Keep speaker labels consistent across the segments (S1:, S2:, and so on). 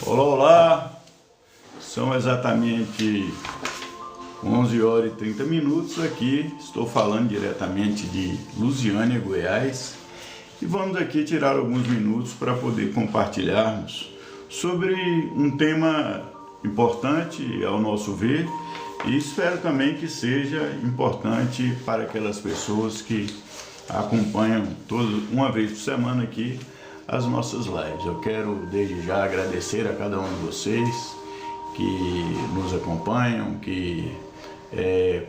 S1: Olá, olá! São exatamente 11 horas e 30 minutos aqui. Estou falando diretamente de Lusiânia, Goiás. E vamos aqui tirar alguns minutos para poder compartilharmos sobre um tema importante ao nosso ver e espero também que seja importante para aquelas pessoas que acompanham uma vez por semana aqui as nossas lives. Eu quero desde já agradecer a cada um de vocês que nos acompanham, que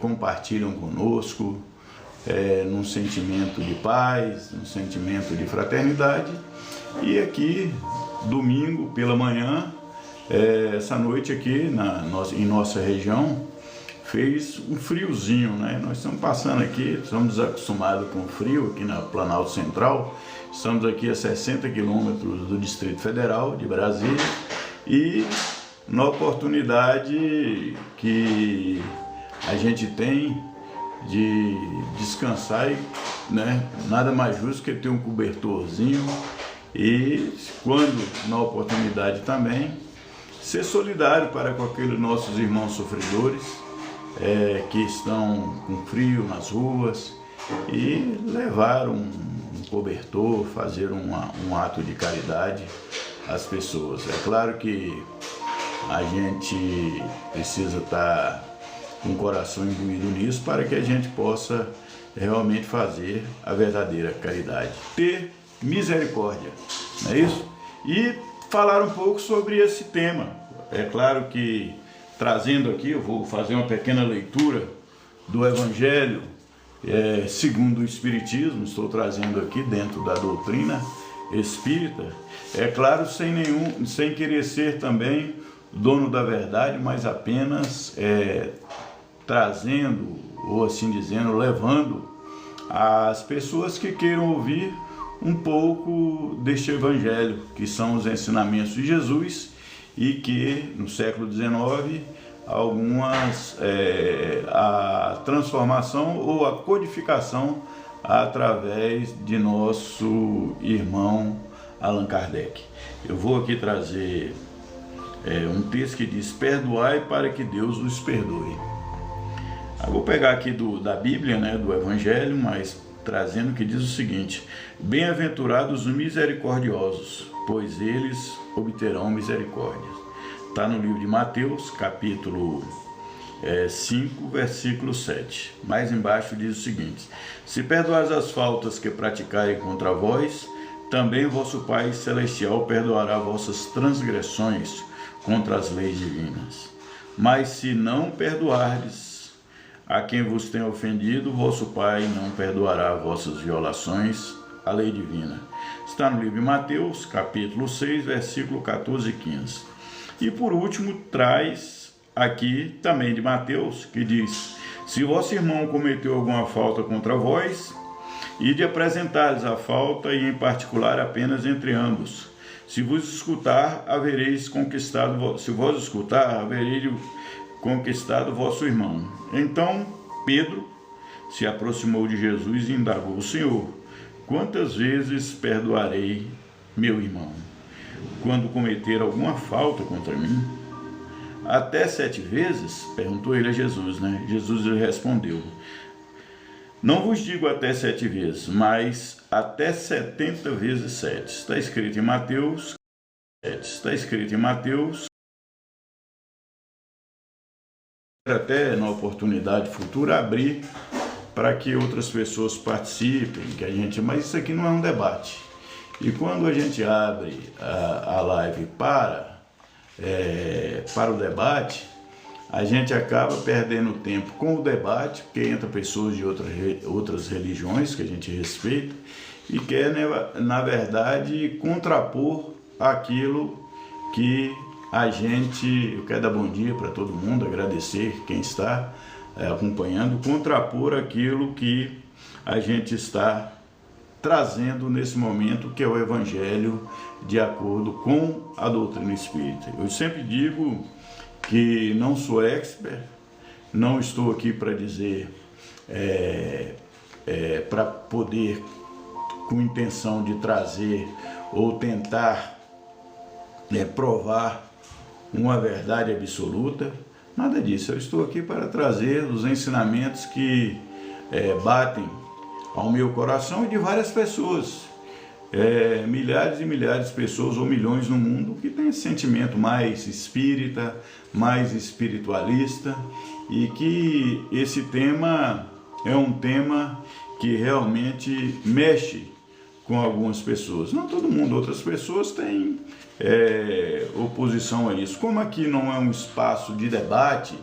S1: compartilham conosco num sentimento de paz, num sentimento de fraternidade. E aqui, domingo pela manhã, essa noite aqui em nossa região, fez um friozinho, né? Nós estamos passando aqui, estamos acostumados com frio aqui na Planalto Central. Estamos aqui a 60 quilômetros do Distrito Federal de Brasília e na oportunidade que a gente tem de descansar, né? Nada mais justo que ter um cobertorzinho e, quando na oportunidade também, ser solidário para com aqueles nossos irmãos sofredores que estão com frio nas ruas e levar um cobertor, fazer um ato de caridade às pessoas. É claro que a gente precisa estar com o coração imbuído nisso para que a gente possa realmente fazer a verdadeira caridade. Ter misericórdia, não é isso? E falar um pouco sobre esse tema. É claro que trazendo aqui, eu vou fazer uma pequena leitura do Evangelho segundo o Espiritismo, estou trazendo aqui dentro da doutrina espírita, é claro, sem querer ser também dono da verdade, mas apenas trazendo, ou assim dizendo, levando as pessoas que queiram ouvir um pouco deste Evangelho, que são os ensinamentos de Jesus e que no século XIX a transformação ou a codificação através de nosso irmão Allan Kardec. Eu vou aqui trazer um texto que diz: perdoai para que Deus os perdoe. Eu vou pegar aqui da Bíblia, né, do Evangelho, mas trazendo que diz o seguinte: bem-aventurados os misericordiosos, pois eles obterão misericórdia. Está no livro de Mateus, capítulo 5, versículo 7. Mais embaixo diz o seguinte: se perdoais as faltas que praticarem contra vós, também vosso Pai Celestial perdoará vossas transgressões contra as leis divinas. Mas se não perdoardes a quem vos tem ofendido, vosso Pai não perdoará vossas violações à lei divina. Está no livro de Mateus, capítulo 6, versículo 14 e 15. E por último, traz aqui também de Mateus, que diz: se vosso irmão cometeu alguma falta contra vós, ide apresentar-lhes a falta, e em particular apenas entre ambos. Se vos escutar, havereis conquistado, se vos escutar, havereis conquistado vosso irmão. Então Pedro se aproximou de Jesus e indagou: Senhor, quantas vezes perdoarei meu irmão quando cometer alguma falta contra mim? Até 7 vezes? Perguntou ele a Jesus, né? Jesus lhe respondeu: não vos digo até 7 vezes, mas até 70 vezes 7. Está escrito em Mateus 7. Está escrito em Mateus. Até na oportunidade futura abrir para que outras pessoas participem, mas isso aqui não é um debate. E quando a gente abre a live para o debate, a gente acaba perdendo tempo com o debate, porque entra pessoas de outras religiões que a gente respeita e quer, na verdade, contrapor aquilo que eu quero dar bom dia para todo mundo, agradecer quem está acompanhando, contrapor aquilo que a gente está trazendo nesse momento, que é o Evangelho de acordo com a doutrina espírita. Eu sempre digo que não sou expert, não estou aqui para dizer, para poder, com intenção de trazer ou tentar provar uma verdade absoluta, nada disso. Eu estou aqui para trazer os ensinamentos que batem ao meu coração e de várias pessoas, milhares e milhares de pessoas ou milhões no mundo que têm esse sentimento mais espírita, mais espiritualista, e que esse tema é um tema que realmente mexe com algumas pessoas. Não todo mundo, outras pessoas têm oposição a isso. Como aqui não é um espaço de debate,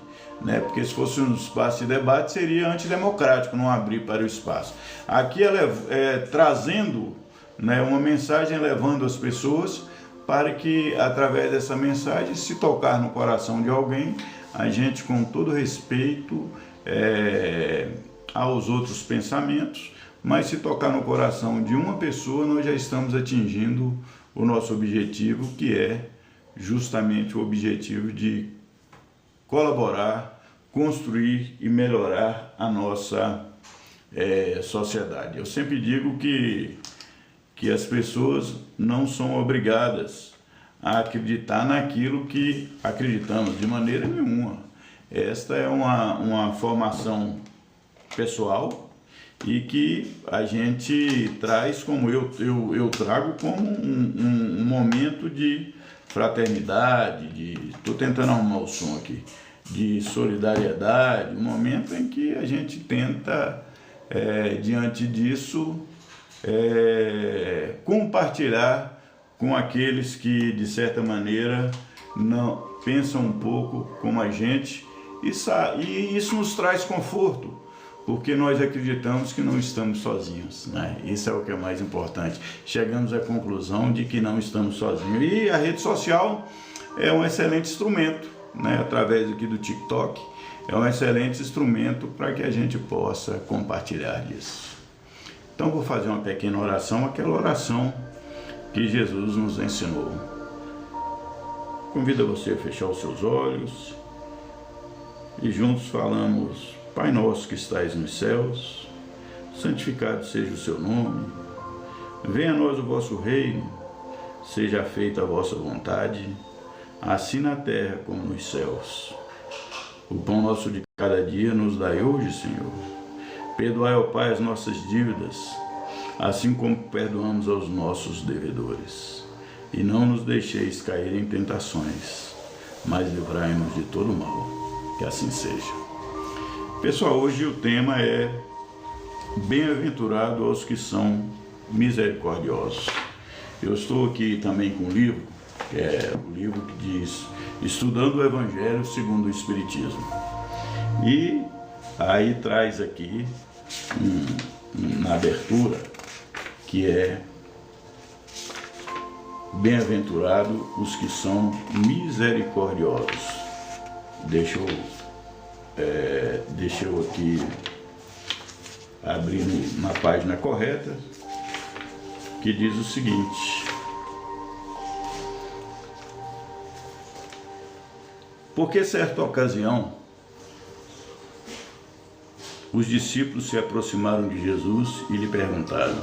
S1: né? Porque se fosse um espaço de debate seria antidemocrático não abrir para o espaço. Aqui ela trazendo, né, uma mensagem, levando as pessoas para que através dessa mensagem, se tocar no coração de alguém, a gente, com todo respeito aos outros pensamentos, mas se tocar no coração de uma pessoa, nós já estamos atingindo o nosso objetivo, que é justamente o objetivo de colaborar, construir e melhorar a nossa sociedade. Eu sempre digo que as pessoas não são obrigadas a acreditar naquilo que acreditamos, de maneira nenhuma. Esta é uma formação pessoal e que a gente traz, como eu trago, como um momento de fraternidade, estou tentando arrumar o som aqui, de solidariedade, um momento em que a gente tenta, diante disso, compartilhar com aqueles que, de certa maneira, não pensam um pouco como a gente, e isso nos traz conforto, porque nós acreditamos que não estamos sozinhos, né? Isso é o que é mais importante. Chegamos à conclusão de que não estamos sozinhos. E a rede social é um excelente instrumento, né? Através aqui do TikTok, é um excelente instrumento para que a gente possa compartilhar isso. Então vou fazer uma pequena oração, aquela oração que Jesus nos ensinou. Convido você a fechar os seus olhos e juntos falamos: Pai nosso que estais nos céus, santificado seja o seu nome, venha a nós o vosso reino, seja feita a vossa vontade, assim na terra como nos céus. O pão nosso de cada dia nos dai hoje, Senhor. Perdoai, ó Pai, as nossas dívidas, assim como perdoamos aos nossos devedores. E não nos deixeis cair em tentações, mas livrai-nos de todo mal. Que assim seja. Pessoal, hoje o tema é bem-aventurado aos que são misericordiosos. Eu estou aqui também com um livro, que é o livro que diz Estudando o Evangelho segundo o Espiritismo. E aí traz aqui na abertura, que é bem-aventurado os que são misericordiosos. Deixa eu aqui abrir na página correta, que diz o seguinte: porque certa ocasião os discípulos se aproximaram de Jesus e lhe perguntaram: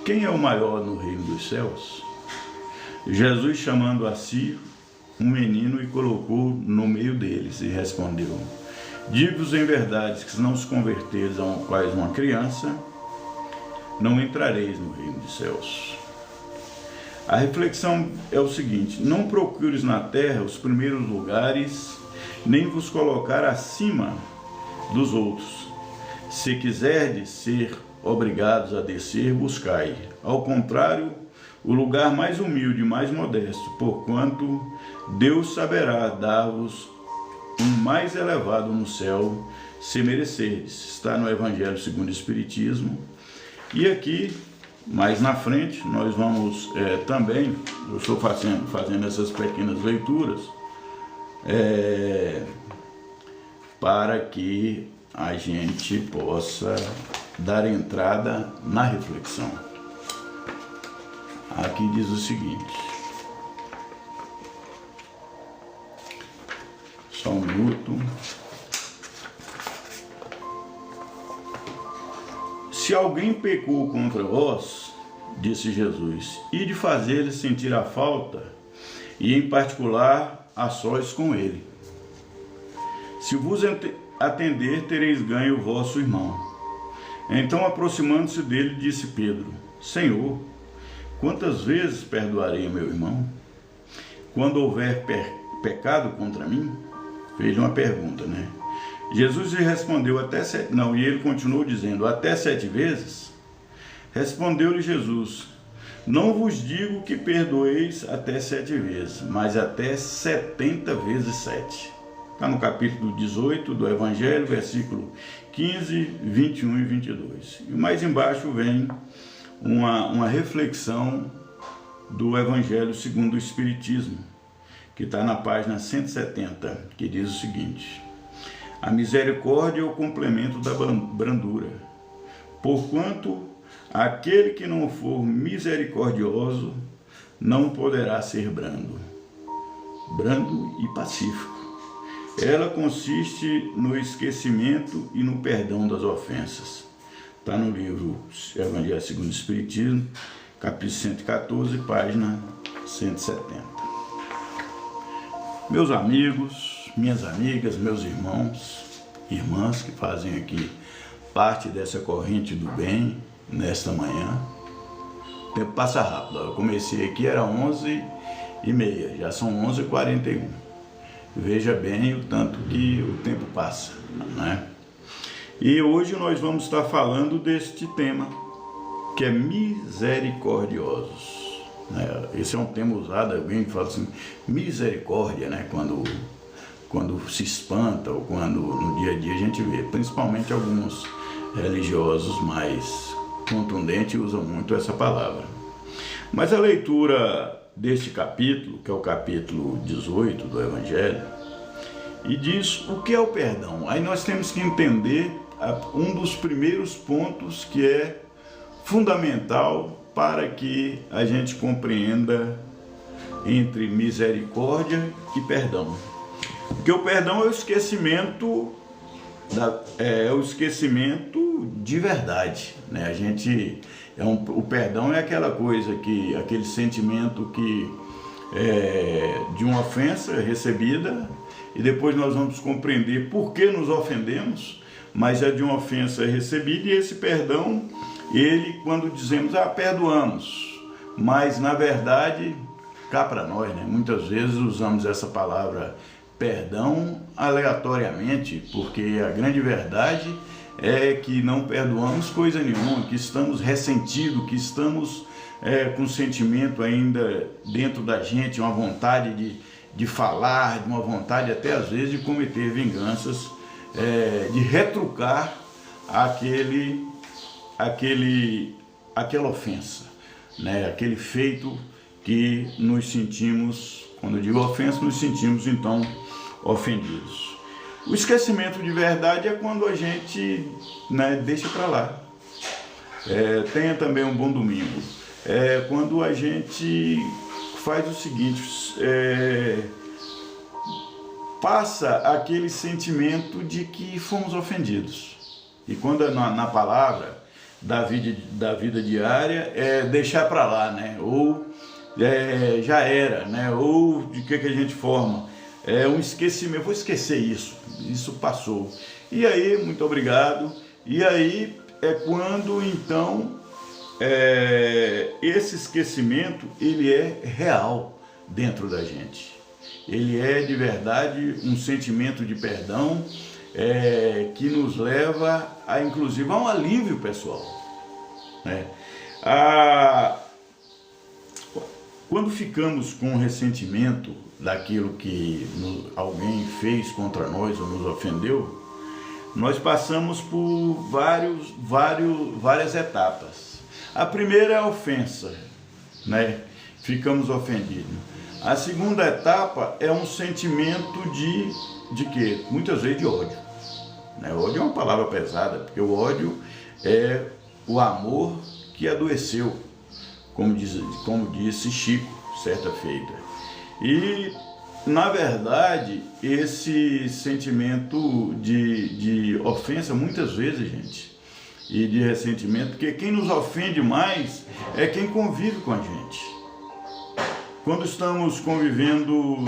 S1: quem é o maior no reino dos céus? Jesus, chamando a si um menino, e colocou no meio deles e respondeu: digo-vos em verdade que se não se converteres a quais uma criança, não entrareis no reino dos céus. A reflexão é o seguinte: não procures na terra os primeiros lugares, nem vos colocar acima dos outros. Se quiserdes ser obrigados a descer, buscai, ao contrário, o lugar mais humilde e mais modesto, porquanto Deus saberá dar-vos um mais elevado no céu, se merecerdes. Está no Evangelho segundo o Espiritismo. E aqui, mais na frente, nós vamos também, eu estou fazendo essas pequenas leituras, para que a gente possa dar entrada na reflexão. Aqui diz o seguinte, só um minuto. Se alguém pecou contra vós, disse Jesus, e de fazer-lhe sentir a falta, e em particular a sós com ele. Se vos atender, tereis ganho o vosso irmão. Então, aproximando-se dele, disse Pedro: Senhor, quantas vezes perdoarei meu irmão? Quando houver pecado contra mim? Fez uma pergunta, né? Jesus lhe respondeu até 7... Não, e ele continuou dizendo: até 7 vezes? Respondeu-lhe Jesus: não vos digo que perdoeis até 7 vezes, mas até 70 vezes 7. Está no capítulo 18 do Evangelho, versículo 15, 21 e 22. E mais embaixo vem uma reflexão do Evangelho segundo o Espiritismo, que está na página 170, que diz o seguinte: a misericórdia é o complemento da brandura, porquanto aquele que não for misericordioso não poderá ser brando e pacífico. Ela consiste no esquecimento e no perdão das ofensas. Está no livro Evangelho segundo o Espiritismo, capítulo 114, página 170. Meus amigos, minhas amigas, meus irmãos, irmãs que fazem aqui parte dessa corrente do bem, nesta manhã, o tempo passa rápido. Eu comecei aqui, era 11h30, já são 11h41. Veja bem o tanto que o tempo passa, né? E hoje nós vamos estar falando deste tema, que é misericordiosos, né? Esse é um termo usado, alguém fala assim, misericórdia, né? Quando se espanta ou quando no dia a dia a gente vê, principalmente alguns religiosos mais contundentes usam muito essa palavra. Mas a leitura deste capítulo, que é o capítulo 18 do Evangelho, e diz o que é o perdão. Aí nós temos que entender um dos primeiros pontos que é fundamental para que a gente compreenda entre misericórdia e perdão. Porque o perdão é o esquecimento, é o esquecimento de verdade, né? O perdão é aquela coisa aquele sentimento de uma ofensa recebida, e depois nós vamos compreender por que nos ofendemos, mas é de uma ofensa recebida, e esse perdão, quando dizemos, perdoamos, mas na verdade, cá para nós, né? Muitas vezes usamos essa palavra perdão aleatoriamente, porque a grande verdade é que não perdoamos coisa nenhuma, que estamos ressentidos, que estamos com sentimento ainda dentro da gente, uma vontade de falar, uma vontade até às vezes de cometer vinganças, de retrucar aquela ofensa, né? Aquele feito que nos sentimos, quando eu digo ofensa, nos sentimos então ofendidos. O esquecimento de verdade é quando a gente, né, deixa para lá. Tenha também um bom domingo. Quando a gente faz o seguinte, passa aquele sentimento de que fomos ofendidos. E quando na palavra da vida diária é deixar para lá, né? Ou já era, né? Ou de que a gente forma? Um esquecimento, vou esquecer isso passou. E aí, muito obrigado. E aí é quando então esse esquecimento ele é real dentro da gente. Ele é de verdade um sentimento de perdão que nos leva inclusive a um alívio pessoal, né? Quando ficamos com ressentimento daquilo que alguém fez contra nós ou nos ofendeu, nós passamos por várias etapas. A primeira é a ofensa, né? Ficamos ofendidos. A segunda etapa é um sentimento de quê? Muitas vezes de ódio, né? Ódio é uma palavra pesada, porque o ódio é o amor que adoeceu, como disse Chico, certa feita. E, na verdade, esse sentimento de ofensa, muitas vezes, gente, e de ressentimento, porque quem nos ofende mais é quem convive com a gente. quando estamos convivendo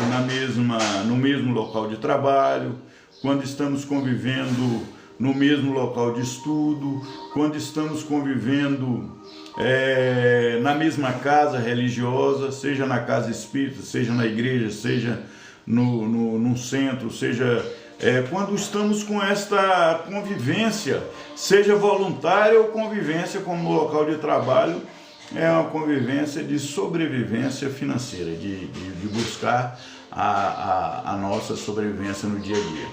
S1: no mesmo local de trabalho, quando estamos convivendo no mesmo local de estudo, quando estamos convivendo na mesma casa religiosa, seja na casa espírita, seja na igreja, seja no centro, seja quando estamos com esta convivência, seja voluntária ou convivência como no local de trabalho, é uma convivência de sobrevivência financeira, de buscar a nossa sobrevivência no dia a dia.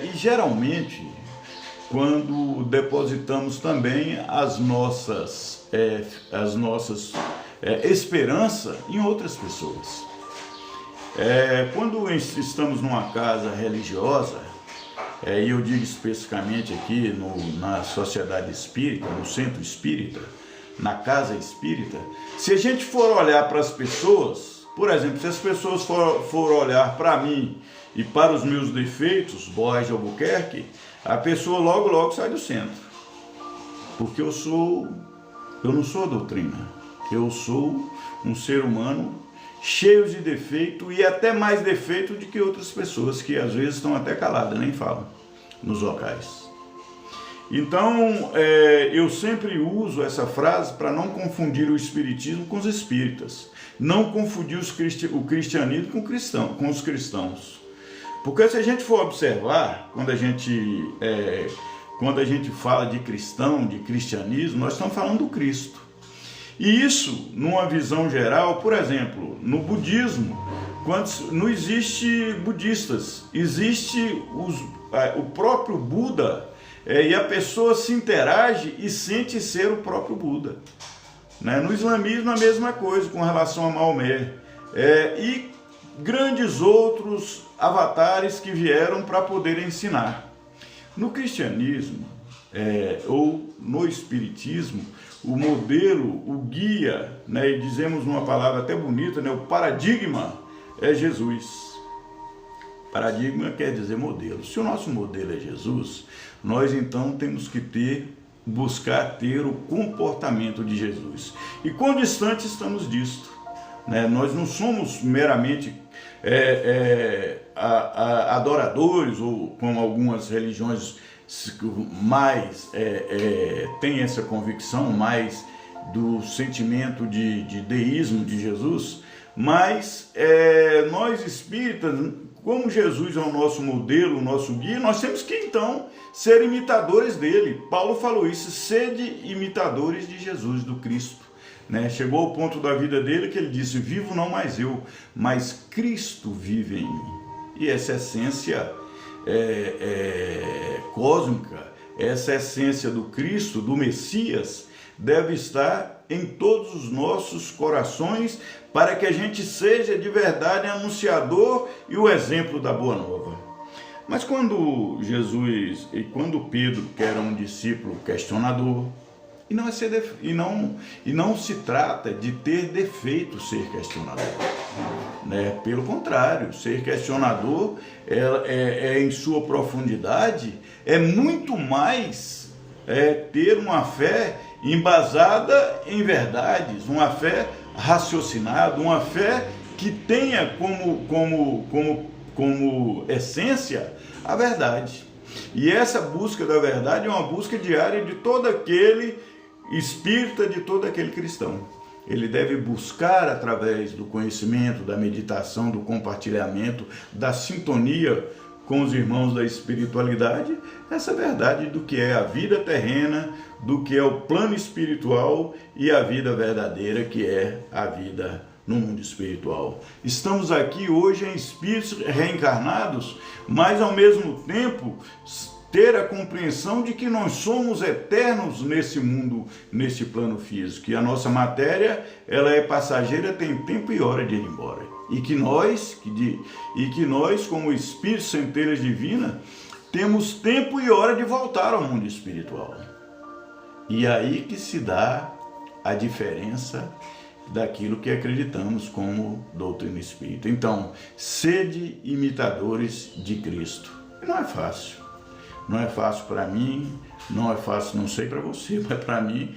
S1: E geralmente, quando depositamos também as nossas esperanças em outras pessoas. Quando estamos numa casa religiosa, e eu digo especificamente aqui na sociedade espírita, no centro espírita, na casa espírita, se a gente for olhar para as pessoas, por exemplo, se as pessoas for olhar para mim e para os meus defeitos, Borges de Albuquerque, a pessoa logo sai do centro, porque eu não sou a doutrina, eu sou um ser humano cheio de defeito e até mais defeito do que outras pessoas que às vezes estão até caladas, nem falam nos locais. Então, eu sempre uso essa frase para não confundir o espiritismo com os espíritas, não confundir o cristianismo com os cristãos. Porque se a gente for observar, quando a gente fala de cristão, de cristianismo, nós estamos falando do Cristo. E isso, numa visão geral, por exemplo, no budismo, não existe budistas, existe o próprio Buda, e a pessoa se interage e sente ser o próprio Buda. No islamismo, a mesma coisa com relação a Maomé. E grandes outros avatares que vieram para poder ensinar. No cristianismo, ou no espiritismo, o modelo, o guia, e dizemos uma palavra até bonita, o paradigma é Jesus. Paradigma quer dizer modelo. Se o nosso modelo é Jesus, nós então temos que buscar ter o comportamento de Jesus. E quão distante estamos disto? Nós não somos meramente adoradores, ou como algumas religiões mais têm essa convicção, mais do sentimento de deísmo de Jesus, mas nós espíritas, como Jesus é o nosso modelo, o nosso guia, nós temos que então ser imitadores dele. Paulo falou isso: sede imitadores de Jesus, do Cristo. Chegou ao ponto da vida dele que ele disse: vivo não mais eu, mas Cristo vive em mim. E essa essência cósmica, essa essência do Cristo, do Messias, deve estar em todos os nossos corações, para que a gente seja de verdade anunciador e o exemplo da Boa Nova. Mas quando Jesus e quando Pedro, que era um discípulo questionador, e não se trata de ter defeito ser questionador, Pelo contrário, ser questionador em sua profundidade é muito mais ter uma fé embasada em verdades, uma fé raciocinada, uma fé que tenha como essência a verdade. E essa busca da verdade é uma busca diária de todo aquele espírita, de todo aquele cristão. Ele deve buscar através do conhecimento, da meditação, do compartilhamento, da sintonia com os irmãos da espiritualidade, essa verdade do que é a vida terrena, do que é o plano espiritual e a vida verdadeira, que é a vida no mundo espiritual. Estamos aqui hoje em espíritos reencarnados, mas ao mesmo tempo ter a compreensão de que nós somos eternos nesse mundo, nesse plano físico, que a nossa matéria ela é passageira, tem tempo e hora de ir embora, e que nós como espíritos centelhas divinas temos tempo e hora de voltar ao mundo espiritual. E aí que se dá a diferença daquilo que acreditamos como doutrina espírita. Então, sede imitadores de Cristo. E não é fácil. não é fácil para mim, não é fácil, não sei para você, mas para mim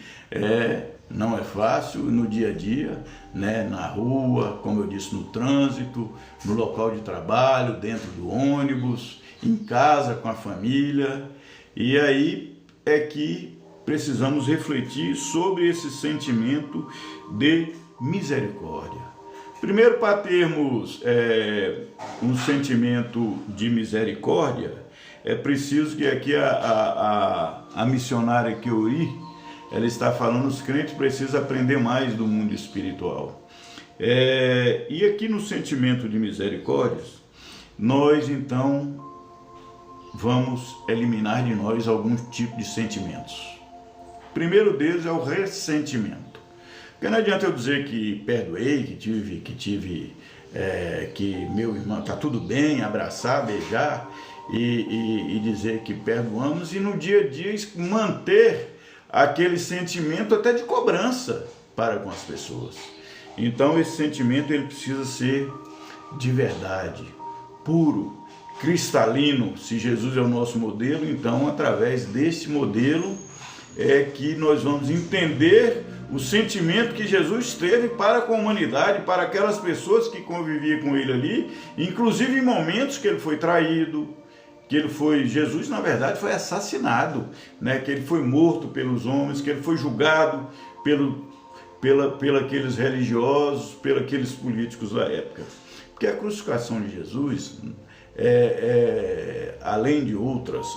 S1: não é fácil no dia a dia, né? Na rua, como eu disse, no trânsito, no local de trabalho, dentro do ônibus, em casa com a família. E aí é que precisamos refletir sobre esse sentimento de misericórdia. Primeiro, para termos um sentimento de misericórdia, é preciso que aqui a missionária Keori, ela está falando, os crentes precisam aprender mais do mundo espiritual. E aqui no sentimento de misericórdia, nós então vamos eliminar de nós algum tipo de sentimentos. O primeiro deles é o ressentimento. Porque não adianta eu dizer que perdoei, que meu irmão está tudo bem, abraçar, beijar e dizer que perdoamos, e no dia a dia manter aquele sentimento até de cobrança para com as pessoas. Então esse sentimento ele precisa ser de verdade, puro, cristalino. Se Jesus é o nosso modelo, então através desse modelo é que nós vamos entender o sentimento que Jesus teve para com a humanidade, para aquelas pessoas que conviviam com ele ali, inclusive em momentos que ele foi traído, Jesus na verdade foi assassinado, né? Que ele foi morto pelos homens, que ele foi julgado pelos religiosos, pelos políticos da época. Porque a crucificação de Jesus, além de outros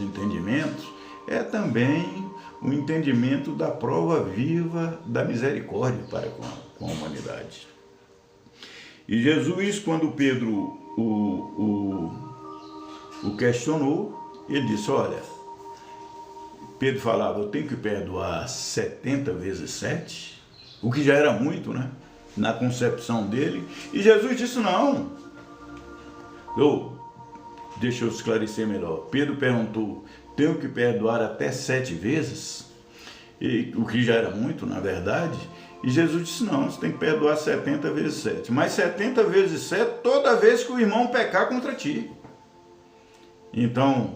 S1: entendimentos, é também o entendimento da prova viva da misericórdia para com a humanidade. E Jesus, quando Pedro o questionou, ele disse, olha, Pedro falava, eu tenho que perdoar 70 vezes 7, o que já era muito, né? Na concepção dele. E Jesus disse, não. Deixa eu esclarecer melhor. Pedro perguntou, tenho que perdoar até 7 vezes? O que já era muito, na verdade. E Jesus disse, não, você tem que perdoar 70 vezes 7. Mas 70 vezes 7 toda vez que o irmão pecar contra ti. Então,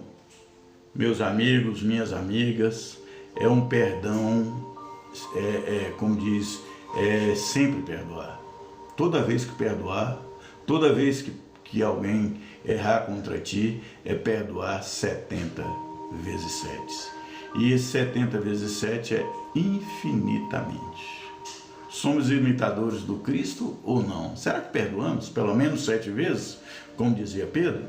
S1: meus amigos, minhas amigas, é um perdão, como diz, sempre perdoar. Toda vez que perdoar, toda vez que alguém errar contra ti, é perdoar 70 vezes 7. E esse 70 vezes 7 é infinitamente. Somos imitadores do Cristo ou não? Será que perdoamos pelo menos 7 vezes, como dizia Pedro?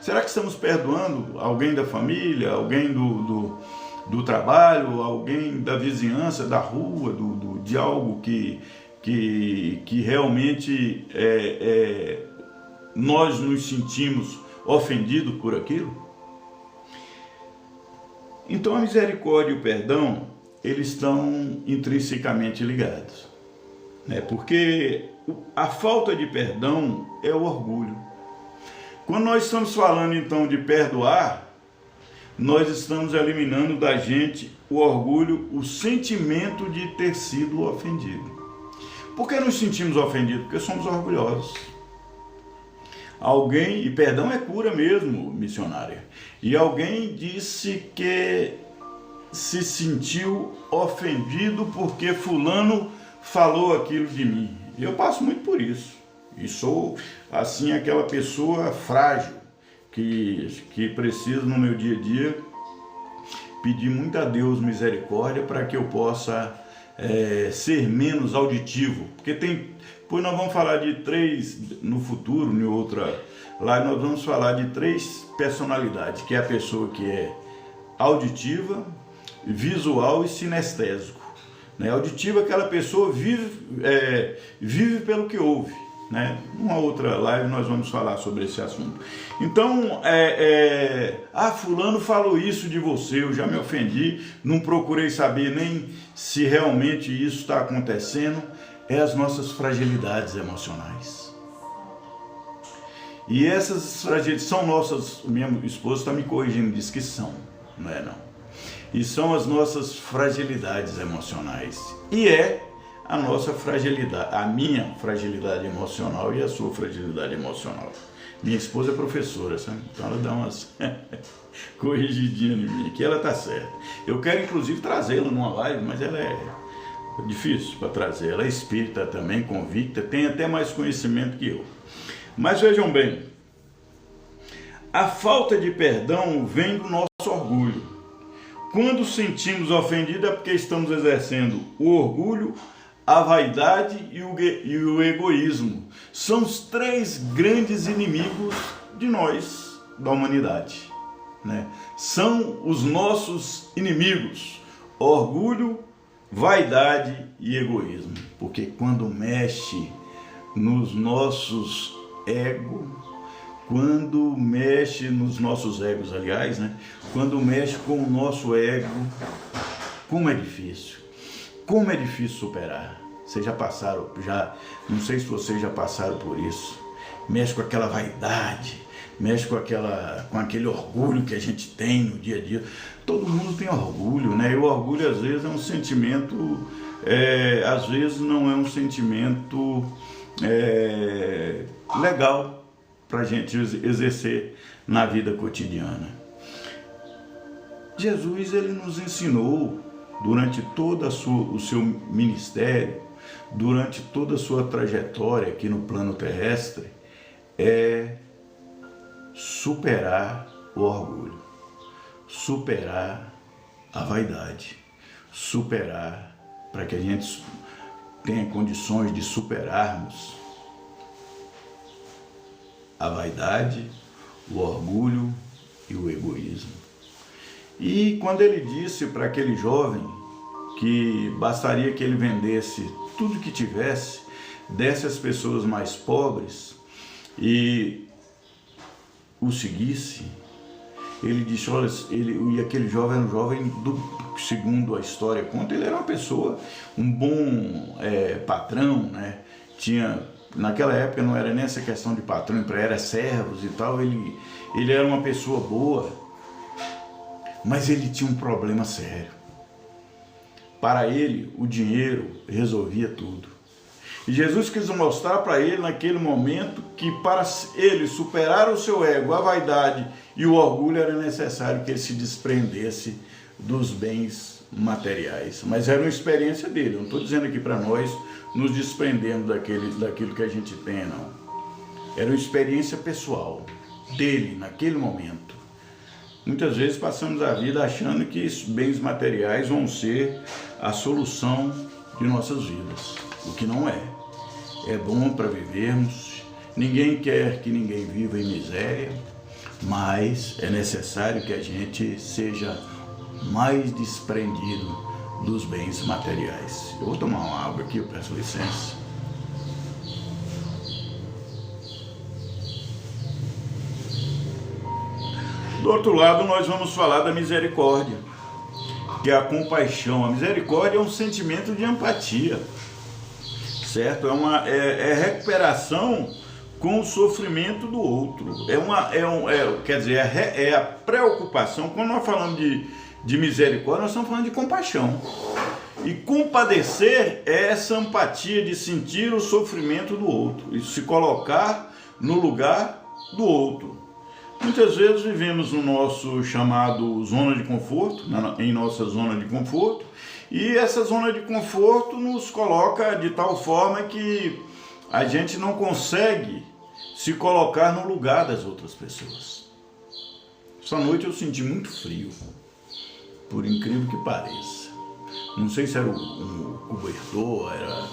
S1: Será que estamos perdoando alguém da família, alguém do trabalho, alguém da vizinhança, da rua, de algo que realmente nós nos sentimos ofendidos por aquilo? Então a misericórdia e o perdão, eles estão intrinsecamente ligados, né? Porque a falta de perdão é o orgulho. Quando nós estamos falando então de perdoar, nós estamos eliminando da gente o orgulho, o sentimento de ter sido ofendido. Por que nos sentimos ofendidos? Porque somos orgulhosos. E perdão é cura mesmo, missionária. E alguém disse que se sentiu ofendido porque fulano falou aquilo de mim. Eu passo muito por isso. E sou, assim, aquela pessoa frágil que preciso no meu dia a dia pedir muito a Deus misericórdia para que eu possa ser menos auditivo. Porque depois nós vamos falar de 3, no futuro, em outra live, nós vamos falar de 3 personalidades, que é a pessoa que é auditiva, visual e sinestésico. Né? Auditiva é aquela pessoa vive pelo que ouve. Né? Numa outra live nós vamos falar sobre esse assunto. Então, fulano falou isso de você, eu já me ofendi, não procurei saber nem se realmente isso está acontecendo. As nossas fragilidades emocionais. E essas fragilidades são nossas, o meu esposo está me corrigindo, diz que são, não é não. E são as nossas fragilidades emocionais. E a nossa fragilidade, a minha fragilidade emocional e a sua fragilidade emocional. Minha esposa é professora, sabe? Então ela dá umas corrigidinhas em mim, que ela tá certa. Eu quero inclusive trazê-la numa live, mas ela é difícil para trazer. Ela é espírita também, convicta, tem até mais conhecimento que eu. Mas vejam bem, a falta de perdão vem do nosso orgulho. Quando sentimos ofendido é porque estamos exercendo o orgulho, a vaidade e o egoísmo. São os três grandes inimigos de nós, da humanidade, né? São os nossos inimigos: orgulho, vaidade e egoísmo. Porque quando mexe nos nossos egos, quando mexe nos nossos egos, aliás, né? Quando mexe com o nosso ego, como é difícil. Como é difícil superar. Vocês já passaram, não sei se vocês já passaram por isso. Mexe com aquela vaidade, mexe com aquele orgulho que a gente tem no dia a dia. Todo mundo tem orgulho, né? E o orgulho às vezes é um sentimento, às vezes não é um sentimento legal para a gente exercer na vida cotidiana. Jesus, ele nos ensinou durante todo o seu ministério, durante toda a sua trajetória aqui no plano terrestre, superar o orgulho, superar a vaidade, superar, para que a gente tenha condições de superarmos a vaidade, o orgulho e o egoísmo. E quando ele disse para aquele jovem que bastaria que ele vendesse tudo que tivesse, desse às pessoas mais pobres e o seguisse, ele disse, olha, e aquele jovem era um jovem, segundo a história conta, ele era uma pessoa, um bom patrão, né? Naquela época não era nem essa questão de patrão, era servos e tal, ele era uma pessoa boa, mas ele tinha um problema sério. Para ele, o dinheiro resolvia tudo. E Jesus quis mostrar para ele, naquele momento, que para ele superar o seu ego, a vaidade e o orgulho, era necessário que ele se desprendesse dos bens materiais. Mas era uma experiência dele. Eu não estou dizendo aqui para nós nos desprendermos daquilo que a gente tem, não. Era uma experiência pessoal dele, naquele momento. Muitas vezes passamos a vida achando que os bens materiais vão ser a solução de nossas vidas, o que não é. É bom para vivermos, ninguém quer que ninguém viva em miséria, mas é necessário que a gente seja mais desprendido dos bens materiais. Eu vou tomar uma água aqui, eu peço licença. Do outro lado, nós vamos falar da misericórdia, que é a compaixão. A misericórdia é um sentimento de empatia, certo? É recuperação com o sofrimento do outro. É a preocupação. Quando nós falamos de misericórdia, nós estamos falando de compaixão. E compadecer é essa empatia de sentir o sofrimento do outro e se colocar no lugar do outro. Muitas vezes vivemos no nosso chamado zona de conforto, em nossa zona de conforto, e essa zona de conforto nos coloca de tal forma que a gente não consegue se colocar no lugar das outras pessoas. Essa noite eu senti muito frio, por incrível que pareça. Não sei se era o cobertor, era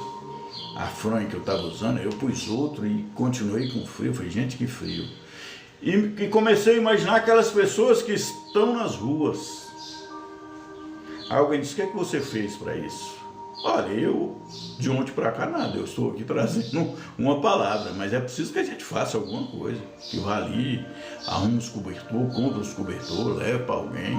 S1: a fronha que eu estava usando, eu pus outro e continuei com frio. Falei, gente, que frio. E comecei a imaginar aquelas pessoas que estão nas ruas. Alguém disse, o que é que você fez para isso? Olha, eu de ontem para cá nada, eu estou aqui trazendo uma palavra, mas é preciso que a gente faça alguma coisa. Que vá ali, arrume os cobertores, compra os cobertores, leve para alguém,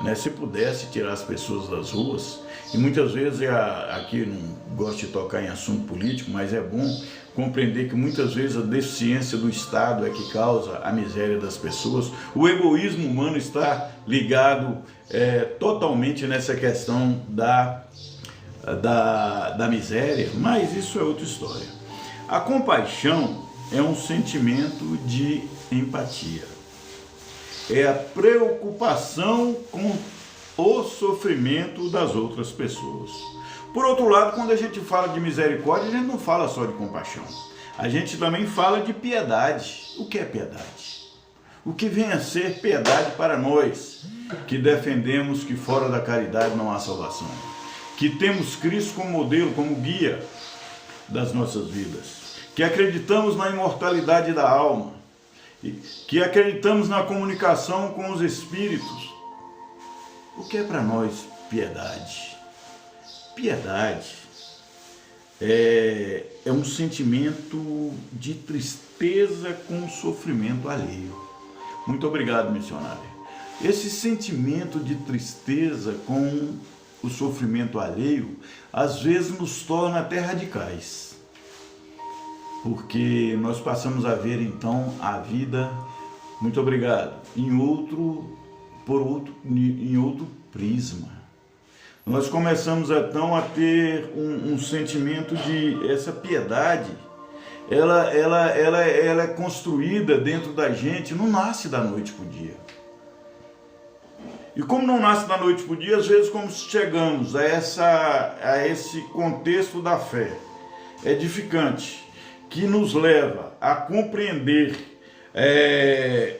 S1: né? Se pudesse tirar as pessoas das ruas. E muitas vezes, aqui não gosto de tocar em assunto político, mas é bom compreender que muitas vezes a deficiência do Estado é que causa a miséria das pessoas. O egoísmo humano está ligado totalmente nessa questão da miséria, mas isso é outra história. A compaixão é um sentimento de empatia. É a preocupação com o sofrimento das outras pessoas. Por outro lado, quando a gente fala de misericórdia, a gente não fala só de compaixão. A gente também fala de piedade. O que é piedade? O que vem a ser piedade para nós, que defendemos que fora da caridade não há salvação, que temos Cristo como modelo, como guia das nossas vidas, que acreditamos na imortalidade da alma, que acreditamos na comunicação com os espíritos. O que é para nós piedade? Piedade é um sentimento de tristeza com o sofrimento alheio. Muito obrigado, missionário. Esse sentimento de tristeza com o sofrimento alheio, às vezes nos torna até radicais. Porque nós passamos a ver, então, a vida, muito obrigado, em outro prisma. Nós começamos, então, a ter um sentimento de essa piedade. Ela é construída dentro da gente, não nasce da noite para o dia. E como não nasce da noite para o dia, às vezes como chegamos a esse contexto da fé edificante, que nos leva a compreender,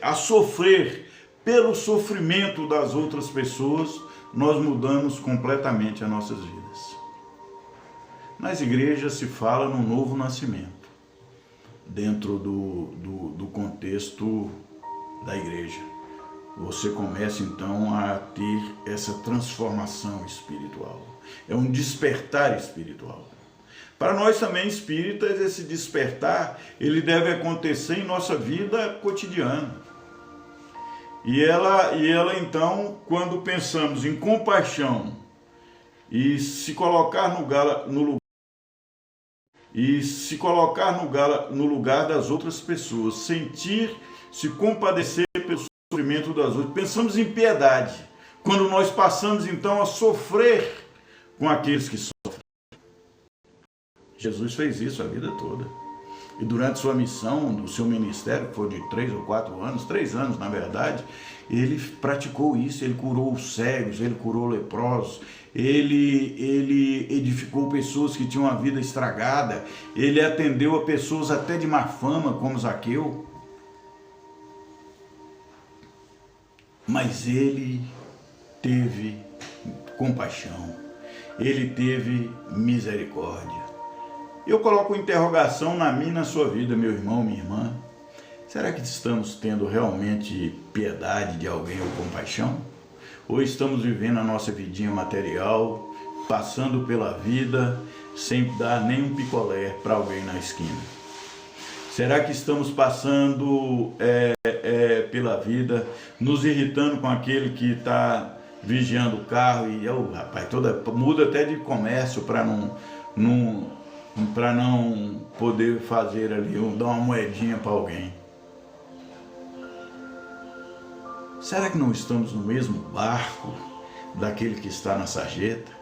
S1: a sofrer pelo sofrimento das outras pessoas, nós mudamos completamente as nossas vidas. Nas igrejas se fala no novo nascimento, dentro do contexto da igreja. Você começa então a ter essa transformação espiritual. É um despertar espiritual. Para nós também espíritas, esse despertar, ele deve acontecer em nossa vida cotidiana. E ela então, quando pensamos em compaixão e se colocar no lugar das outras pessoas, sentir, se compadecer pelo sofrimento das outras, pensamos em piedade, quando nós passamos então a sofrer com aqueles que sofrem. Jesus fez isso a vida toda. E durante sua missão, do seu ministério, que foi de 3 ou 4 anos, 3 anos na verdade, ele praticou isso, ele curou os cegos, ele curou leprosos, ele edificou pessoas que tinham a vida estragada, ele atendeu a pessoas até de má fama, como Zaqueu. Mas ele teve compaixão, ele teve misericórdia. Eu coloco interrogação na minha e na sua vida, meu irmão, minha irmã. Será que estamos tendo realmente piedade de alguém ou compaixão? Ou estamos vivendo a nossa vidinha material, passando pela vida, sem dar nem um picolé para alguém na esquina? Será que estamos passando pela vida, nos irritando com aquele que está vigiando o carro e, muda até de comércio para não poder fazer ali, dar uma moedinha para alguém? Será que não estamos no mesmo barco daquele que está na sarjeta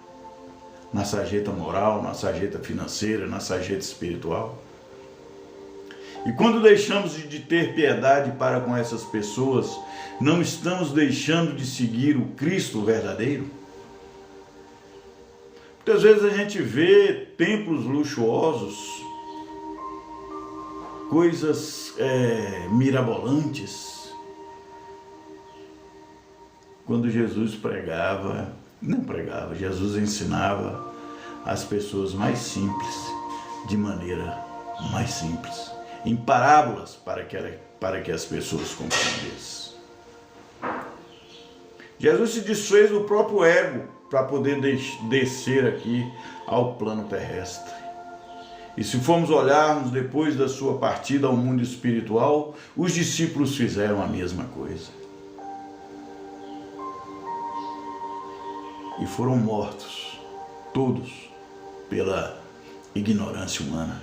S1: moral, na sarjeta financeira, na sarjeta espiritual? E quando deixamos de ter piedade para com essas pessoas, não estamos deixando de seguir o Cristo verdadeiro? Muitas vezes a gente vê templos luxuosos, coisas mirabolantes. Quando Jesus Jesus ensinava as pessoas mais simples, de maneira mais simples, em parábolas para que as pessoas compreendessem. Jesus se desfez do próprio ego para poder descer aqui ao plano terrestre. E se formos olharmos depois da sua partida ao mundo espiritual, os discípulos fizeram a mesma coisa. E foram mortos, todos, pela ignorância humana.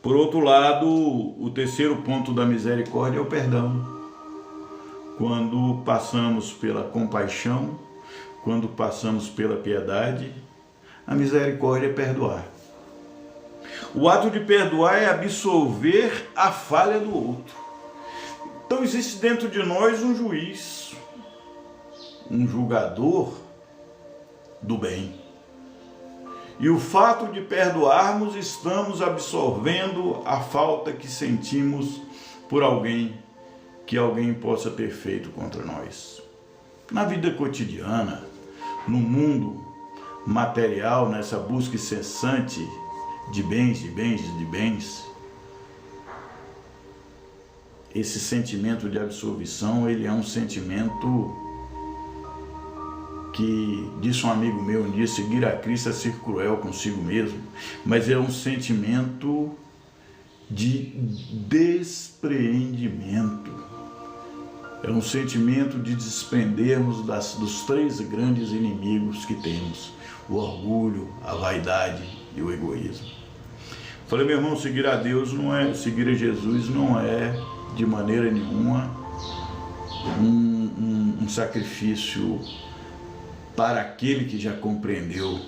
S1: Por outro lado, o terceiro ponto da misericórdia é o perdão. Quando passamos pela compaixão, quando passamos pela piedade, a misericórdia é perdoar. O ato de perdoar é absolver a falha do outro. Então existe dentro de nós um juiz, um julgador do bem. E o fato de perdoarmos, estamos absolvendo a falta que sentimos por alguém, que alguém possa ter feito contra nós. Na vida cotidiana, no mundo material, nessa busca incessante de bens, esse sentimento de absolvição, ele é um sentimento que, disse um amigo meu um dia, seguir a Cristo é ser cruel consigo mesmo, mas é um sentimento de despreendimento, é um sentimento de desprendermos dos três grandes inimigos que temos: o orgulho, a vaidade e o egoísmo. Falei, meu irmão, seguir a Deus não é, seguir a Jesus não é de maneira nenhuma um sacrifício para aquele que já compreendeu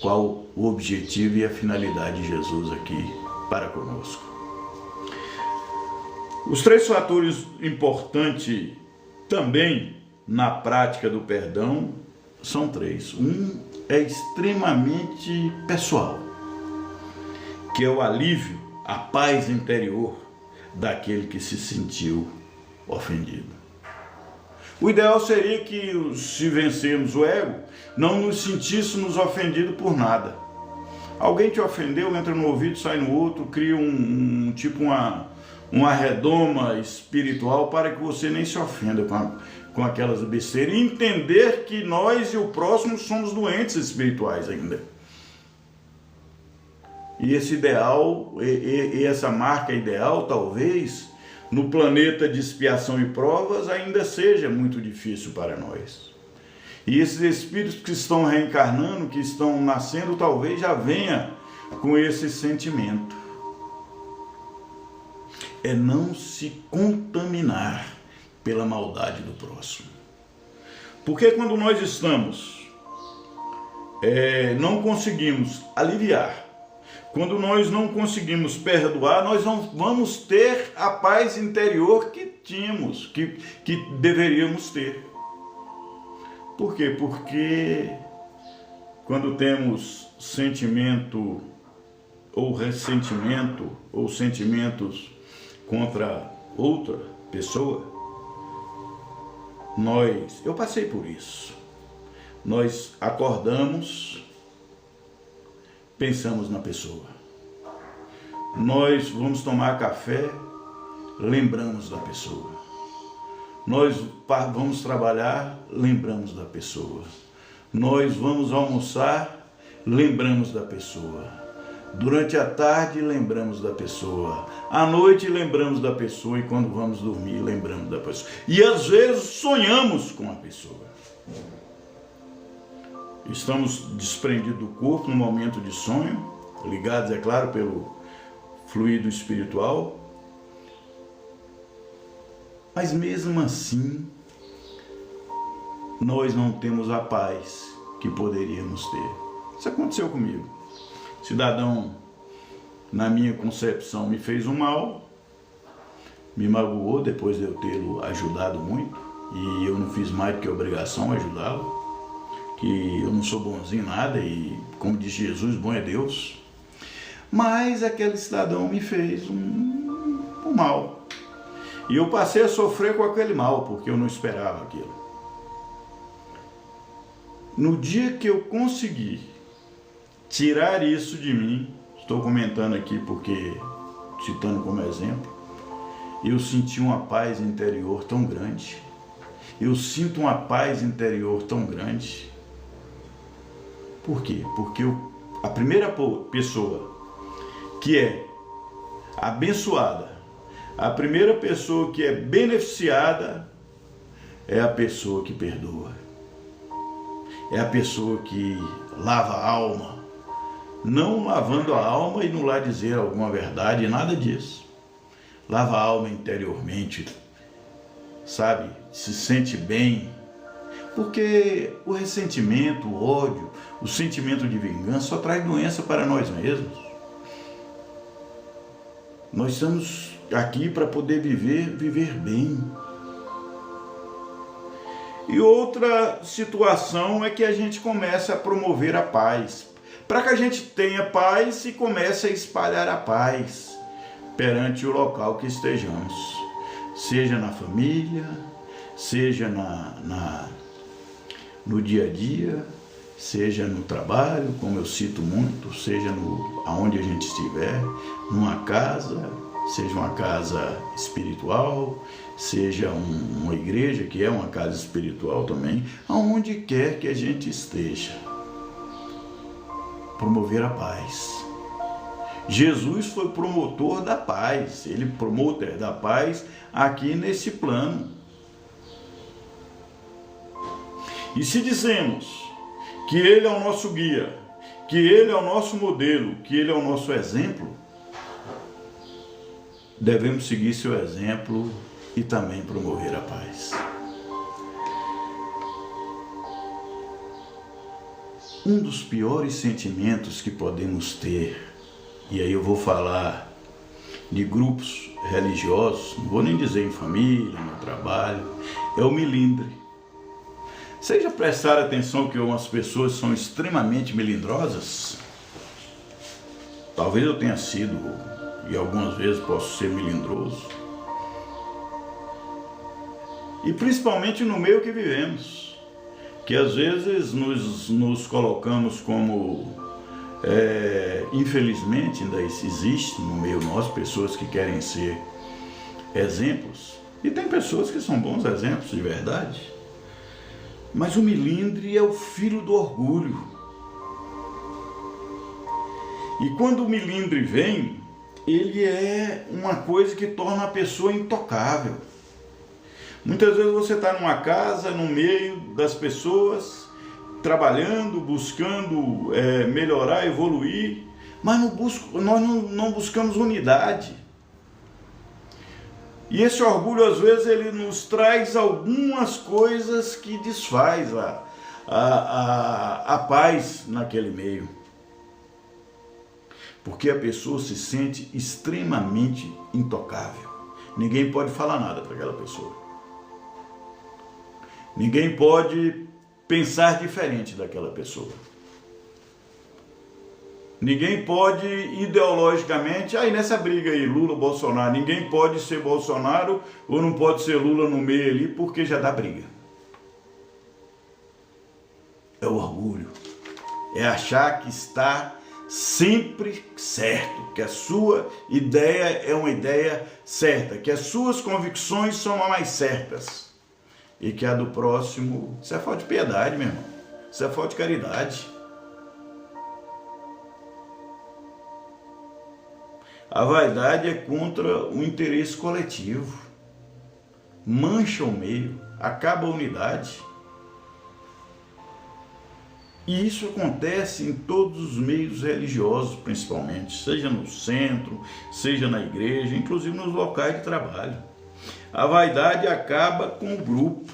S1: qual o objetivo e a finalidade de Jesus aqui para conosco. Os três fatores importantes também na prática do perdão são três. Um é extremamente pessoal, que é o alívio, a paz interior daquele que se sentiu ofendido. O ideal seria que, se vencermos o ego, não nos sentíssemos ofendidos por nada. Alguém te ofendeu, entra no ouvido, sai no outro, cria uma redoma espiritual para que você nem se ofenda com aquelas besteiras. E entender que nós e o próximo somos doentes espirituais ainda. E esse ideal, e essa marca ideal, talvez, no planeta de expiação e provas, ainda seja muito difícil para nós. E esses espíritos que estão reencarnando, que estão nascendo, talvez já venha com esse sentimento. É não se contaminar pela maldade do próximo. Porque quando nós estamos, não conseguimos aliviar, quando nós não conseguimos perdoar, nós não vamos ter a paz interior que tínhamos, que deveríamos ter. Por quê? Porque quando temos sentimento ou ressentimento ou sentimentos contra outra pessoa, eu passei por isso. Nós acordamos, pensamos na pessoa. Nós vamos tomar café, lembramos da pessoa. Nós vamos trabalhar, lembramos da pessoa. Nós vamos almoçar, lembramos da pessoa. Durante a tarde, lembramos da pessoa. À noite, lembramos da pessoa. E quando vamos dormir, lembramos da pessoa. E às vezes, sonhamos com a pessoa. Estamos desprendidos do corpo no momento de sonho, ligados, é claro, pelo fluido espiritual. Mas mesmo assim, nós não temos a paz que poderíamos ter. Isso aconteceu comigo. Cidadão, na minha concepção, me fez um mal, me magoou depois de eu tê-lo ajudado muito, e eu não fiz mais do que obrigação ajudá-lo, que eu não sou bonzinho em nada, e como diz Jesus, bom é Deus. Mas aquele cidadão me fez um mal. E eu passei a sofrer com aquele mal, porque eu não esperava aquilo. No dia que eu consegui tirar isso de mim, estou comentando aqui porque, citando como exemplo, eu senti uma paz interior tão grande. Eu sinto uma paz interior tão grande. Por quê? Porque a primeira pessoa que é abençoada, a primeira pessoa que é beneficiada é a pessoa que perdoa. É a pessoa que lava a alma. Não lavando a alma e não lá dizer alguma verdade, nada disso. Lava a alma interiormente, sabe? Se sente bem. Porque o ressentimento, o ódio, o sentimento de vingança só traz doença para nós mesmos. Nós estamos aqui para poder viver bem. E outra situação é que a gente começa a promover a paz. Para que a gente tenha paz e comece a espalhar a paz perante o local que estejamos. Seja na família, seja no dia a dia, seja no trabalho, como eu cito muito, seja aonde a gente estiver, numa casa, seja uma casa espiritual, seja uma igreja, que é uma casa espiritual também, aonde quer que a gente esteja. Promover a paz. Jesus foi promotor da paz, ele promotor da paz aqui nesse plano. E se dizemos que ele é o nosso guia, que ele é o nosso modelo, que ele é o nosso exemplo, devemos seguir seu exemplo e também promover a paz. Um dos piores sentimentos que podemos ter, e aí eu vou falar de grupos religiosos, não vou nem dizer em família, no trabalho, é o melindre. Vocês já prestaram atenção que algumas pessoas são extremamente melindrosas? Talvez eu tenha sido, e algumas vezes posso ser melindroso. E principalmente no meio que vivemos, que às vezes nos colocamos como, infelizmente ainda existe no meio nosso pessoas que querem ser exemplos, e tem pessoas que são bons exemplos de verdade. Mas o melindre é o filho do orgulho. E quando o melindre vem, ele é uma coisa que torna a pessoa intocável. Muitas vezes você está numa casa, no meio das pessoas, trabalhando, buscando melhorar, evoluir, mas nós não buscamos unidade. E esse orgulho, às vezes, ele nos traz algumas coisas que desfaz a paz naquele meio. Porque a pessoa se sente extremamente intocável. Ninguém pode falar nada para aquela pessoa. Ninguém pode pensar diferente daquela pessoa. Ninguém pode ideologicamente, aí nessa briga aí, Lula, Bolsonaro, ninguém pode ser Bolsonaro ou não pode ser Lula no meio ali, porque já dá briga. É o orgulho. É achar que está sempre certo, que a sua ideia é uma ideia certa, que as suas convicções são as mais certas. E que a do próximo, isso é falta de piedade, meu irmão. Isso é falta de caridade. A vaidade é contra o interesse coletivo, mancha o meio, acaba a unidade. E isso acontece em todos os meios religiosos, principalmente, seja no centro, seja na igreja, inclusive nos locais de trabalho. A vaidade acaba com o grupo.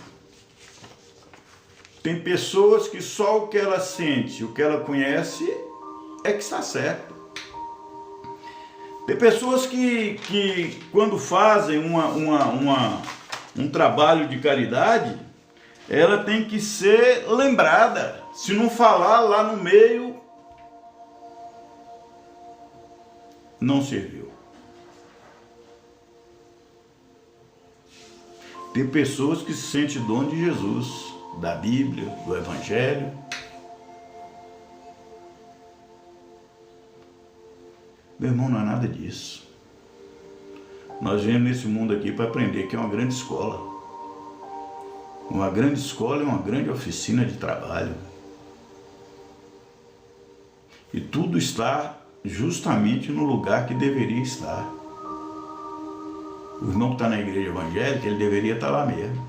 S1: Tem pessoas que só o que ela sente, o que ela conhece, é que está certo. Tem pessoas que quando fazem um trabalho de caridade, ela tem que ser lembrada. Se não falar lá no meio, não serviu. Tem pessoas que se sentem dono de Jesus, da Bíblia, do Evangelho. Meu irmão, não é nada disso. Nós viemos nesse mundo aqui para aprender que é uma grande escola. Uma grande escola é uma grande oficina de trabalho. E tudo está justamente no lugar que deveria estar. O irmão que está na igreja evangélica, ele deveria estar lá mesmo.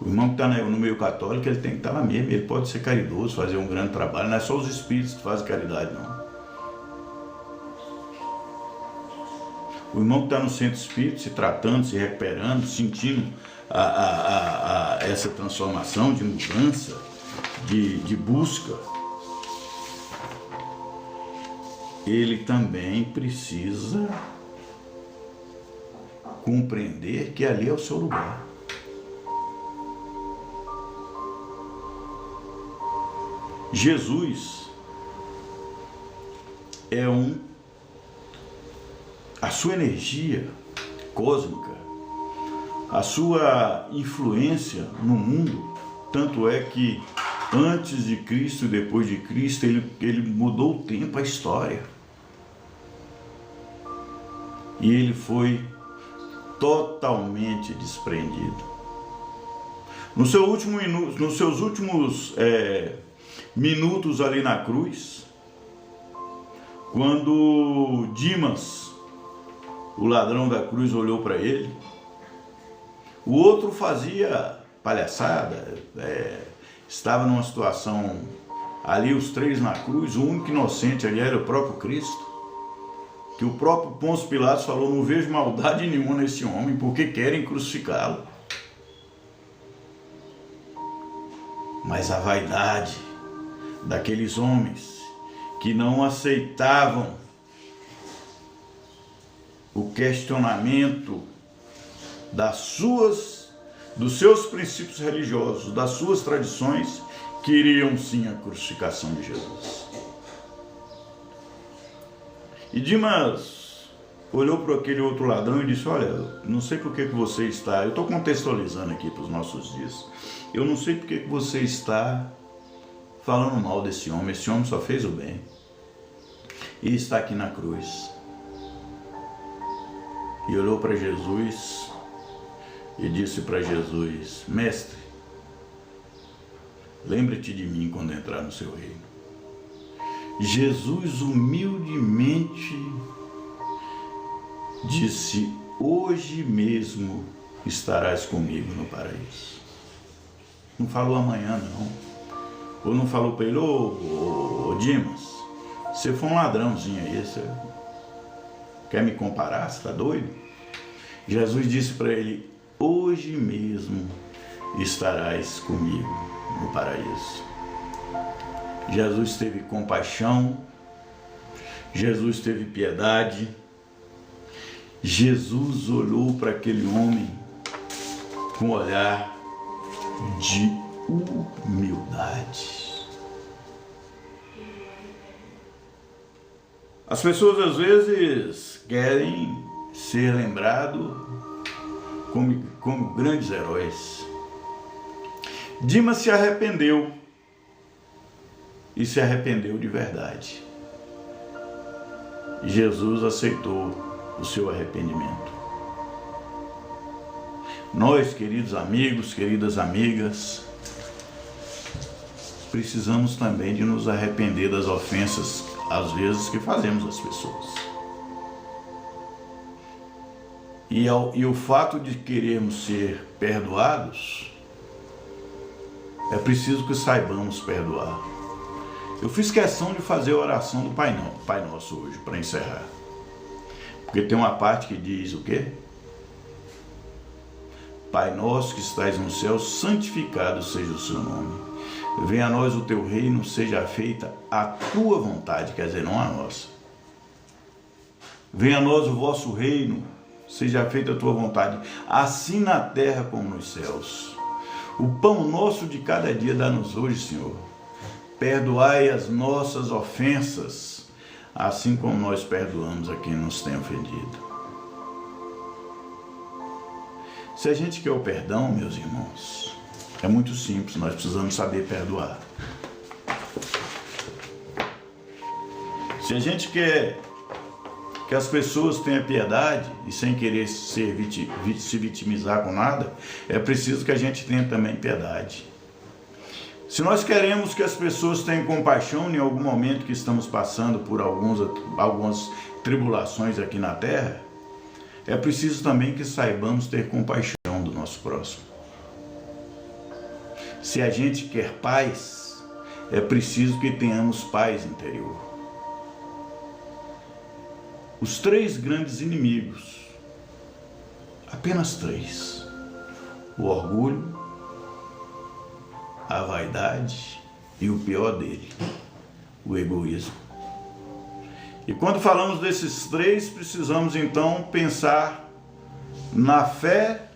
S1: O irmão que está no meio católico, ele tem que estar lá mesmo. Ele pode ser caridoso, fazer um grande trabalho. Não é só os espíritos que fazem caridade, não. O irmão que está no centro espírita, se tratando, se recuperando, sentindo a essa transformação, de mudança, de busca, ele também precisa compreender que ali é o seu lugar. Jesus é a sua energia cósmica, a sua influência no mundo, tanto é que antes de Cristo e depois de Cristo, ele mudou o tempo, a história. E ele foi totalmente desprendido. Nos seus últimos minutos ali na cruz, quando Dimas, o ladrão da cruz, olhou para ele, o outro fazia palhaçada, estava numa situação ali, os três na cruz, o único inocente ali era o próprio Cristo, que o próprio Pôncio Pilatos falou: não vejo maldade nenhuma nesse homem, porque querem crucificá-lo. Mas a vaidade daqueles homens que não aceitavam o questionamento dos seus princípios religiosos, das suas tradições, queriam sim a crucificação de Jesus. E Dimas olhou para aquele outro ladrão e disse: olha, não sei por que você está, eu estou contextualizando aqui para os nossos dias, eu não sei por que você está falando mal desse homem, esse homem só fez o bem, e está aqui na cruz. E olhou para Jesus e disse para Jesus: mestre, lembre-te de mim quando entrar no seu reino. Jesus humildemente disse: hoje mesmo estarás comigo no paraíso. Não falou amanhã, não. Ou não falou para ele: ô Dimas, você foi um ladrãozinho aí, você quer me comparar? Você está doido? Jesus disse para ele: hoje mesmo estarás comigo no paraíso. Jesus teve compaixão, Jesus teve piedade, Jesus olhou para aquele homem com um olhar de humildade. As pessoas às vezes querem ser lembrados como grandes heróis. Dimas se arrependeu, e se arrependeu de verdade. Jesus aceitou o seu arrependimento. Nós, queridos amigos, queridas amigas, precisamos também de nos arrepender das ofensas, às vezes, que fazemos às pessoas. E o fato de querermos ser perdoados, é preciso que saibamos perdoar. Eu fiz questão de fazer a oração do Pai Nosso hoje, para encerrar. Porque tem uma parte que diz o quê? Pai nosso que estás no céu, santificado seja o seu nome. Venha a nós o teu reino, seja feita a tua vontade, quer dizer, não a nossa. Venha a nós o vosso reino, seja feita a tua vontade, assim na terra como nos céus. O pão nosso de cada dia dá-nos hoje, Senhor. Perdoai as nossas ofensas, assim como nós perdoamos a quem nos tem ofendido. Se a gente quer o perdão, meus irmãos, é muito simples, nós precisamos saber perdoar. Se a gente quer que as pessoas tenham piedade e sem querer se vitimizar com nada, é preciso que a gente tenha também piedade. Se nós queremos que as pessoas tenham compaixão em algum momento que estamos passando por algumas tribulações aqui na terra, é preciso também que saibamos ter compaixão do nosso próximo. Se a gente quer paz, é preciso que tenhamos paz interior. Os três grandes inimigos, apenas três, o orgulho, a vaidade e o pior dele, o egoísmo. E quando falamos desses três, precisamos então pensar na fé,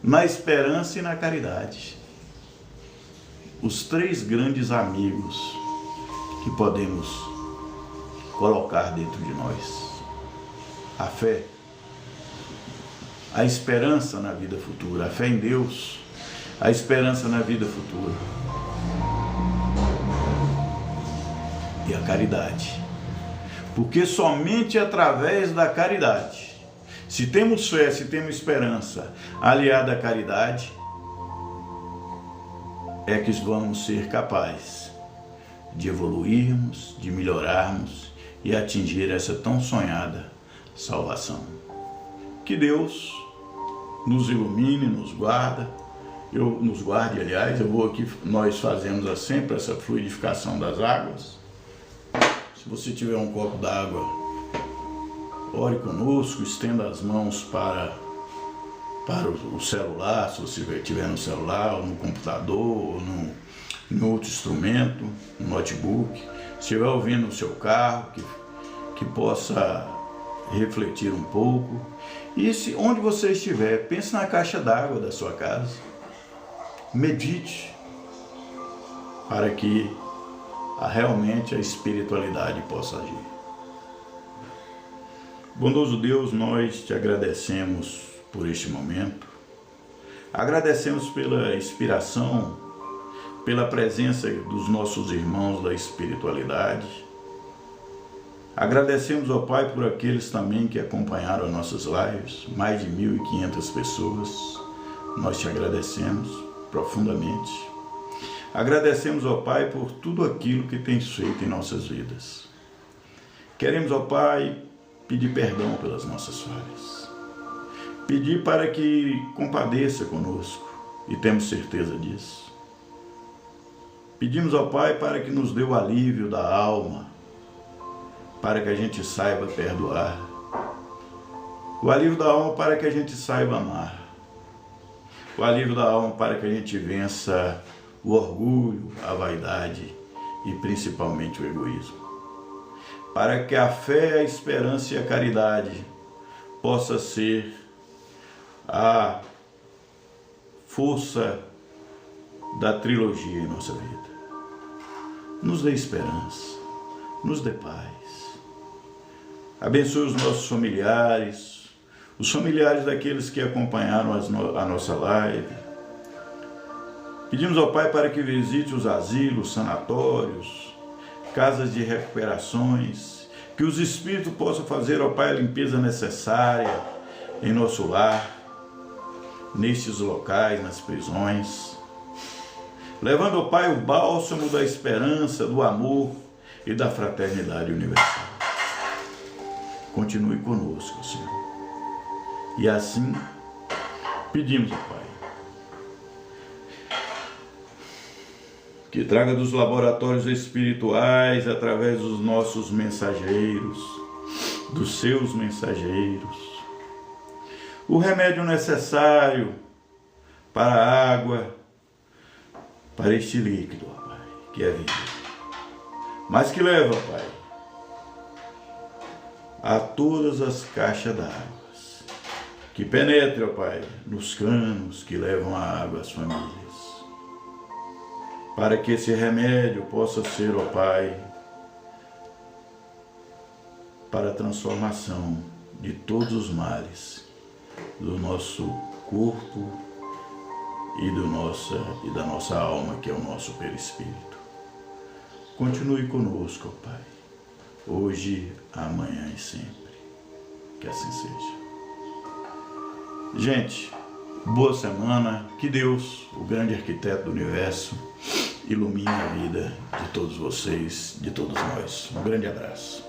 S1: na esperança e na caridade. Os três grandes amigos que podemos colocar dentro de nós. A fé, a esperança na vida futura, a fé em Deus, a esperança na vida futura e a caridade. Porque somente através da caridade, se temos fé, se temos esperança aliada à caridade, é que vamos ser capazes de evoluirmos, de melhorarmos e atingir essa tão sonhada salvação. Que Deus nos ilumine, nos guarde, nós fazemos sempre essa fluidificação das águas. Se você tiver um copo d'água, ore conosco, estenda as mãos para o celular, se você estiver no celular, ou no computador, ou no outro instrumento, no notebook. Se estiver ouvindo no seu carro, que possa refletir um pouco. E onde você estiver, pense na caixa d'água da sua casa. Medite para que realmente a espiritualidade possa agir. Bondoso Deus, nós te agradecemos por este momento. Agradecemos pela inspiração, pela presença dos nossos irmãos da espiritualidade. Agradecemos, ó Pai, por aqueles também que acompanharam as nossas lives, mais de 1.500 pessoas. Nós te agradecemos profundamente. Agradecemos, ó Pai, por tudo aquilo que tens feito em nossas vidas. Queremos, ó Pai, pedir perdão pelas nossas falhas. Pedir para que compadeça conosco, e temos certeza disso. Pedimos, ó Pai, para que nos dê o alívio da alma, para que a gente saiba perdoar. O alívio da alma para que a gente saiba amar. O alívio da alma para que a gente vença o orgulho, a vaidade e principalmente o egoísmo. Para que a fé, a esperança e a caridade possa ser a força da trilogia em nossa vida. Nos dê esperança, nos dê paz. Abençoe os nossos familiares, os familiares daqueles que acompanharam a nossa live. Pedimos ao Pai para que visite os asilos, sanatórios, casas de recuperações, que os espíritos possam fazer, ó Pai, a limpeza necessária em nosso lar, nestes locais, nas prisões, levando, ó Pai, o bálsamo da esperança, do amor e da fraternidade universal. Continue conosco, Senhor. E assim, pedimos, ó Pai, que traga dos laboratórios espirituais, através dos nossos mensageiros, dos seus mensageiros, o remédio necessário para a água, para este líquido, ó Pai, que é vida. Mas que leva, ó Pai, a todas as caixas d'água, que penetre, ó Pai, nos canos que levam a água às famílias, para que esse remédio possa ser, ó Pai, para a transformação de todos os males do nosso corpo e da nossa alma, que é o nosso perispírito. Continue conosco, ó Pai, hoje, amanhã e sempre. Que assim seja. Gente, boa semana. Que Deus, o grande arquiteto do universo, ilumine a vida de todos vocês, de todos nós. Um grande abraço.